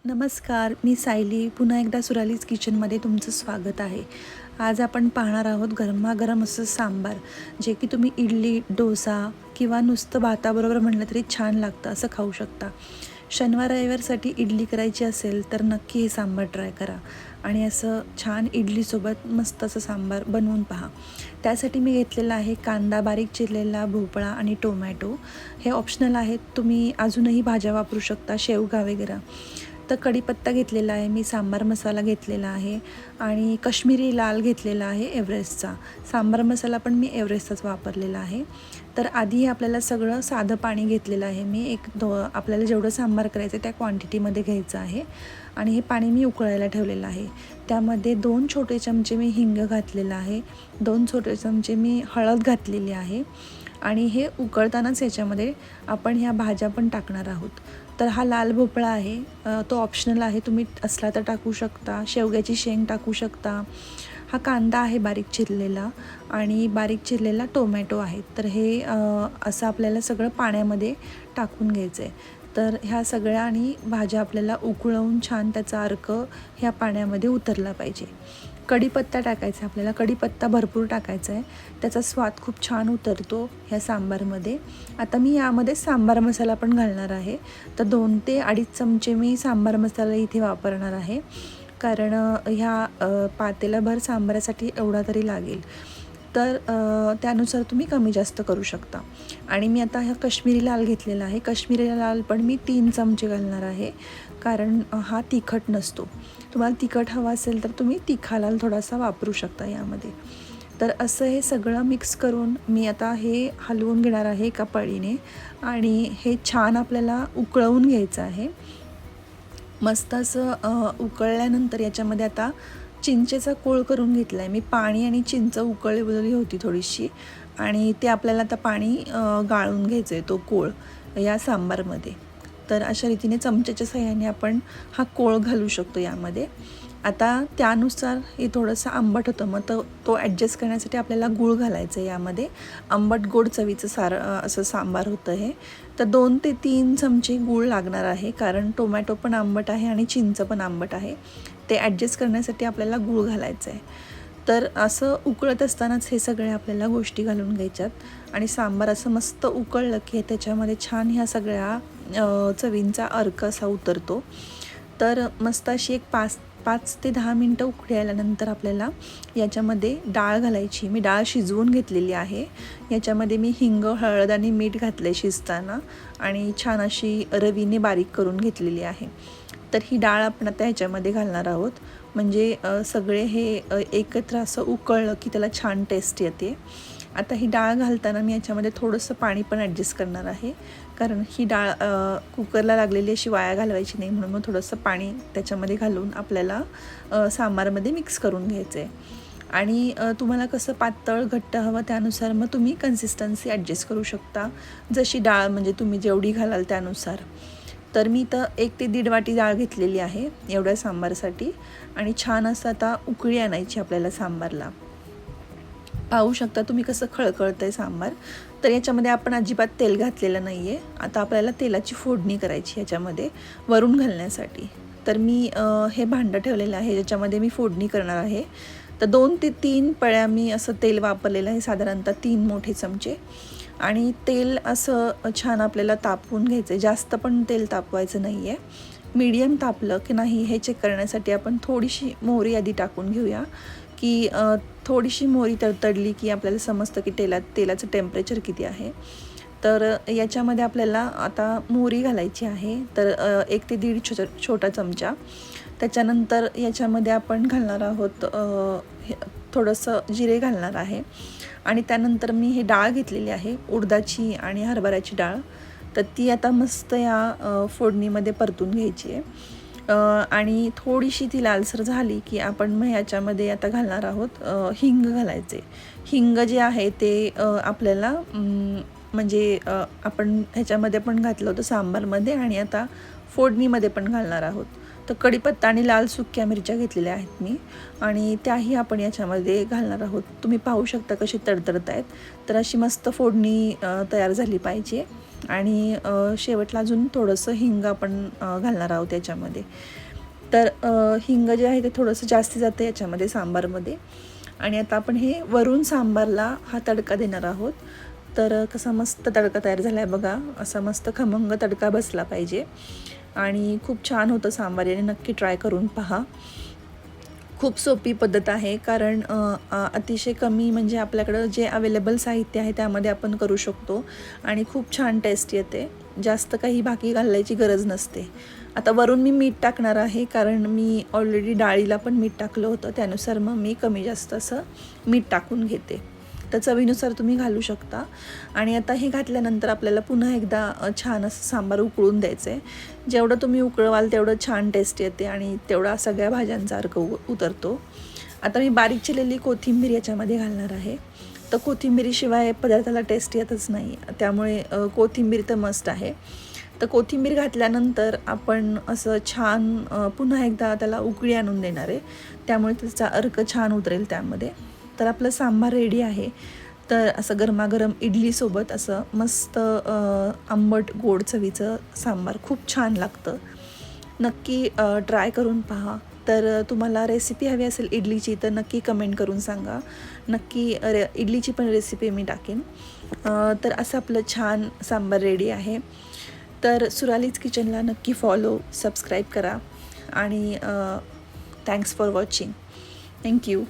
नमस्कार, मी सायली. पुन्हा एकदा सुरालीज किचनमध्ये तुमचं स्वागत आहे. आज आपण पाहणार आहोत गरमागरम असं सांबार, जे की तुम्ही इडली, डोसा किंवा नुसतं भाताबरोबर म्हटलं तरी छान लागतं, असं खाऊ शकता. शनिवार रविवारसाठी इडली करायची असेल तर नक्की हे सांबार ट्राय करा आणि असं छान इडलीसोबत मस्त असं सांबार बनवून पहा. त्यासाठी मी घेतलेला आहे कांदा, बारीक चिरलेला, भोपळा आणि टोमॅटो. हे ऑप्शनल आहेत, तुम्ही अजूनही भाज्या वापरू शकता, शेवगा वगैरे. तर कढीपत्ता घेतलेला आहे मी, सांबार मसाला घेतलेला आहे आणि काश्मीरी लाल घेतलेला आहे एव्हरेस्टचा. सांबार मसाला पण मी एव्हरेस्टचाच वापरलेला आहे. तर आधी आपल्याला सगळं साधं पाणी घेतलेलं आहे मी. आपल्याला जेवढं सांबार करायचं त्या क्वांटिटीमध्ये घ्यायचं आहे आणि हे पाणी मी उकळायला ठेवलेलं आहे. त्यामध्ये 2 छोटे चमचे मी हिंग घातलेलं आहे, 2 छोटे चमचे मी हळद घातलेली आहे आणि हे उकळतानाच याच्यामध्ये आपण ह्या भाज्या पण टाकणार आहोत. तर हा लाल भोपळा आहे, तो ऑप्शनल आहे, तुम्ही असला तर टाकू शकता. शेवग्याची शेंग टाकू शकता. हा कांदा आहे बारीक चिरलेला आणि बारीक चिरलेला टोमॅटो आहे. तर हे असं आपल्याला सगळं पाण्यामध्ये टाकून घ्यायचं आहे. तर ह्या सगळ्या आणि भाज्या आपल्याला उकळवून छान त्याचा अर्क ह्या पाण्यामध्ये उतरला पाहिजे. कढीपत्ता टाकायचा, आपल्याला कढीपत्ता भरपूर टाकायचा आहे, त्याचा स्वाद खूप छान उतरतो ह्या सांबारमध्ये. आता मी यामध्ये सांबार मसाला पण घालणार आहे. तर 2 ते 2.5 चमचे मी सांबार मसाला इथे वापरणार आहे, कारण ह्या पातेल्याभर सांबारासाठी एवढा तरी लागेल. तर त्यानुसार तुम्ही कमी जास्त करू शकता. आणि मी आता हा काश्मीरी लाल घेतलेला आहे. काश्मीरी लाल पण मी 3 चमचे घालणार आहे, कारण हा तिखट नसतो. तुम्हाला तिखट हवा असेल तर तुम्ही तिखा लाल थोडासा वापरू शकता यामध्ये. तर असं हे सगळं मिक्स करून मी आता हे हलवून घेणार आहे एका पळीने आणि हे छान आपल्याला उकळवून घ्यायचं आहे. मस्त असं उकळल्यानंतर याच्यामध्ये आता चिंचेचा कोळ करून घेतला आहे मी. पाणी आणि चिंच उकळली होती थोडीशी आणि ते आपल्याला आता पाणी गाळून घ्यायचं आहे, तो कोळ या सांबारमध्ये. तर अशा रीतीने चमच्याच्या सहाय्याने आपण हा कोळ घालू शकतो यामध्ये. आता त्यानुसार हे थोडंसं आंबट होतं, मग तो ॲडजस्ट करण्यासाठी आपल्याला गूळ घालायचं आहे यामध्ये. आंबट गोड चवीचं असं सांबार होतं हे. तर 2 ते 3 चमचे गूळ लागणार आहे, कारण टोमॅटो पण आंबट आहे आणि चिंच पण आंबट आहे. ते ॲडजस्ट करण्यासाठी आपल्याला गूळ घालायचं आहे. तर असं उकळत असतानाच हे सगळे आपल्याला गोष्टी घालून घ्यायच्यात आणि सांबार असं मस्त उकळलं की त्याच्यामध्ये छान ह्या सगळ्या चवींचा अर्क असा उतरतो. तर मस्त अशी एक 5 ते 10 मिनटं उकळी आल्यानंतर आपल्याला याच्यामध्ये डाळ घालायची. मी डाळ शिजवून घेतलेली आहे. याच्यामध्ये मी हिंग, हळद आणि मीठ घातले शिजताना आणि छान अशी रवीने बारीक करून घेतलेली आहे. तर ही डाळ आपण आता ह्याच्यामध्ये घालणार आहोत, म्हणजे सगळे हे एकत्र असं उकळलं की त्याला छान टेस्ट येते. आता ही डाळ घालताना मी याच्यामध्ये थोडंसं पाणी पण ॲडजस्ट करणार आहे, कारण ही डाळ कुकरला लागलेली अशी वाया घालवायची नाही, म्हणून मग थोडंसं पाणी त्याच्यामध्ये घालून आपल्याला सांबारमध्ये मिक्स करून घ्यायचं आहे. आणि तुम्हाला कसं पातळ घट्ट हवं त्यानुसार मग तुम्ही कन्सिस्टन्सी ॲडजस्ट करू शकता, जशी डाळ म्हणजे तुम्ही जेवढी घालाल त्यानुसार. तर मी तर 1 ते 1.5 वाटी डाळ घेतलेली आहे एवढ्या सांबारसाठी आणि छान असं आता उकळी आणायची आपल्याला सांबारला. पाहू शकता तुम्ही कसं खळखळतं आहे सांबार. तर याच्यामध्ये आपण अजिबात तेल घातलेलं नाही आहे. आता आपल्याला तेलाची फोडणी करायची ह्याच्यामध्ये वरून घालण्यासाठी. तर मी हे भांडं ठेवलेलं आहे, ज्याच्यामध्ये मी फोडणी करणार आहे. तर 2 ते 3 पळ्या मी असं तेल वापरलेलं आहे, साधारणतः 3 मोठे चमचे. आणि तेल असं छान आपल्याला तापवून घ्यायचं आहे, जास्त पण तेल तापवायचं नाही आहे. मीडियम तापलं की नाही हे चेक करण्यासाठी आपण थोडीशी मोहरी आधी टाकून घेऊया, की थोडीशी मोहरी तडतडली की आपल्याला समजतं की तेलाचं टेम्परेचर किती आहे. तर याच्यामध्ये आपल्याला आता मोहरी घालायची आहे, तर 1 ते 1.5 छोटा चमचा. त्याच्यानंतर याच्यामध्ये आपण घालणार आहोत थोडंसं जिरे घालणार आहे आणि त्यानंतर मी हे डाळ घेतलेली आहे, उडदाची आणि हरभऱ्याची डाळ. तर ती आता मस्त या फोडणीमध्ये परतून घ्यायची आहे आणि थोडीशी ती लालसर झाली की आपण मग ह्याच्यामध्ये आता घालणार आहोत हिंग घालायचे. हिंग जे आहे ते आपल्याला म्हणजे आपण ह्याच्यामध्ये पण घातलं होतं सांबारमध्ये आणि आता फोडणीमध्ये पण घालणार आहोत. तर कढीपत्ता आणि लाल सुक्या मिरच्या घेतलेल्या आहेत मी आणि त्याही आपण याच्यामध्ये घालणार आहोत. तुम्ही पाहू शकता कशी तडतडत आहेत. तर अशी मस्त फोडणी तयार झाली पाहिजे. आणि शेवटला अजून थोडंसं हिंग आपण घालणार आहोत त्याच्यामध्ये. तर हिंग जे आहे ते थोडंसं जास्ती जातं याच्यामध्ये सांबारमध्ये. आणि आता आपण हे वरून सांबारला हा तडका देणार आहोत. तर कसा मस्त तडका तयार झाला आहे बघा, असा मस्त खमंग तडका बसला पाहिजे आणि खूप छान होतं सांबार. याने नक्की ट्राय करून पहा. खूप सोपी पद्धत आहे, कारण अतिशय कमी म्हणजे आपल्याकडं जे अवेलेबल साहित्य आहे त्यामध्ये आपण करू शकतो आणि खूप छान टेस्ट येते. जास्त काही बाकी घालायची गरज नसते. आता वरून मी मीठ टाकणार आहे, कारण मी ऑलरेडी डाळीला पण मीठ टाकलं होतं, त्यानुसार मग मी कमी जास्त असं मीठ टाकून घेते. तर चवीनुसार तुम्ही घालू शकता. आणि आता हे घातल्यानंतर आपल्याला पुन्हा एकदा छान असं सांबार उकळून द्यायचं आहे. जेवढं तुम्ही उकळवाल तेवढं छान टेस्ट येते आणि तेवढा सगळ्या भाज्यांचा अर्क उतरतो. आता मी बारीक चिरलेली कोथिंबीर याच्यामध्ये घालणार आहे. तर कोथिंबीरीशिवाय पदार्थाला टेस्ट येतच नाही, त्यामुळे कोथिंबीर तर मस्ट आहे. तर कोथिंबीर घातल्यानंतर आपण असं छान पुन्हा एकदा त्याला उकळी आणून देणार आहे, त्यामुळे त्याचा अर्क छान उतरेल त्यामध्ये. तर आपलं सांबार रेडी आहे. तर असं गरमागरम इडलीसोबत असं मस्त आंबट गोड चवीचं सांबार खूप छान लागतं. नक्की ट्राय करून पहा. तर तुम्हाला रेसिपी हवी असेल इडलीची तर नक्की कमेंट करून सांगा. नक्की इडलीची पण रेसिपी मी टाकेन. तर असं आपलं छान सांबार रेडी आहे. तर सुरालीज किचनला नक्की फॉलो, सबस्क्राईब करा आणि थँक्स फॉर वॉचिंग. थँक्यू.